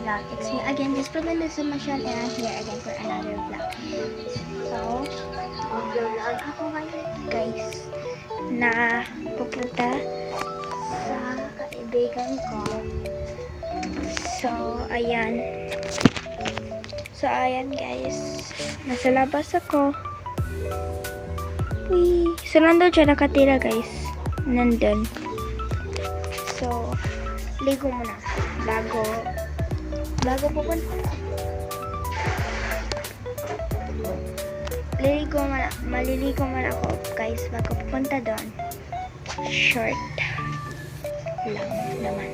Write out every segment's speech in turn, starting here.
vlog. It's me again, just for the Sumasyan, and I'm here again for another vlog. So, vlog ako ngayon, guys, na pupunta sa kaibigan ko. So, ayan. So, ayan, guys. Nasa labas ako. Wee. So, nandun siya nakatira, guys. Nandun. So, ligo muna. Bago pupunta. Maliligo muna ako, guys, bago pupunta doon. Short lang naman.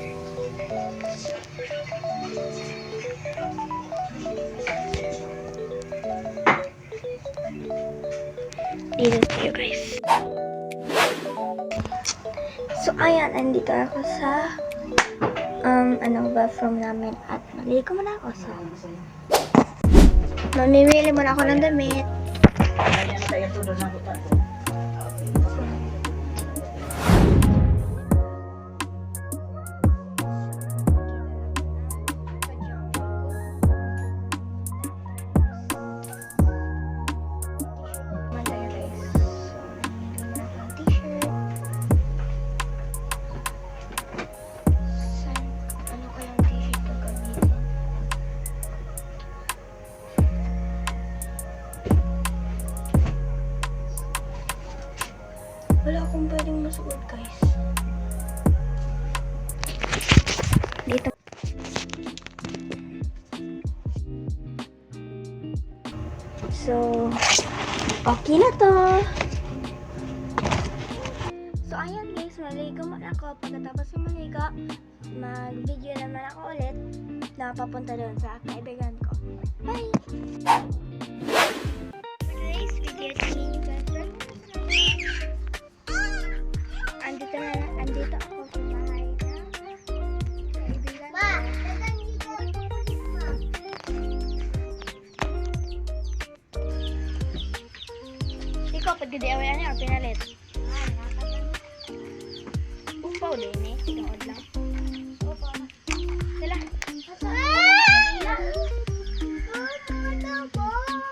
Dito tayo, guys. So, ayan, andito ako sa bathroom namin at maliligo muna ako. So, mamimili muna ako ng damit. Wala akong pwedeng masuot, guys. Dito. So, okay na to. So, ayan, guys. Maligo muna ako. Pagkatapos ng maligo, mag-video naman ako ulit na papunta doon sa kaibigan ko. Bye! For today's video, tingin you guys andito ako sa bahay na kaibigan ko. Ikaw, pag gadiawayan niya, pinalit. Umpaw din eh. Tungod lang. Sila.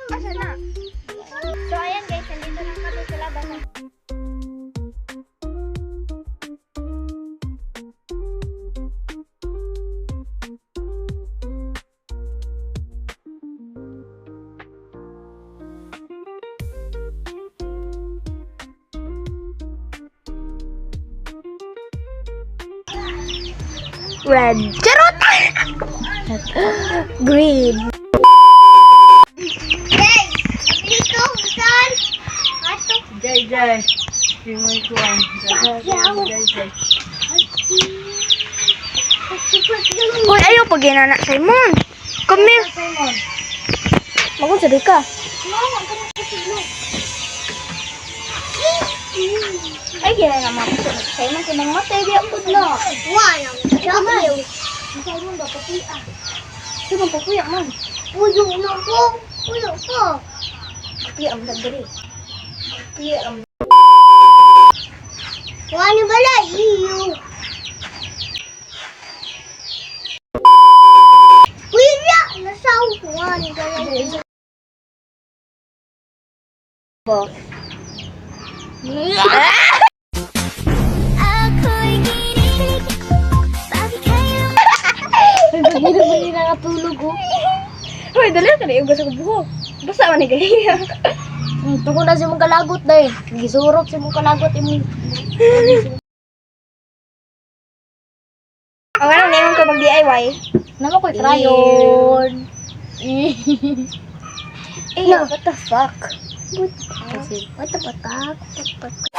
Asa na? So, ayan guys, nandito lang kami sa labas. Red. Charot! Green. Jai. Simoy kuan. Uy, ayaw pag ginana, Simon. Come here. Magun sabi ka. Ay, ginana mga puso. Simon, sa mga matay, di ako na. Simon. Simon, daw papuya. Simon, papuya man. Puyo na ko. Puyo ko. Papuya ang dagdari. Papuya ang... Wani bala, iyo. Puya, nasaw ko. Wani bala, iyo. Bo. Hindi na nakatulog ko. Hoy, dali ka na yung gasa ko buhok. Basta man ni gaya. Tungkol na si mong kalagot na eh. Gisurot si mong kalagot yung... Ang ano na yung ka mag-DIY? Naman ko'y crayon. Eh, what the fuck? What the fuck?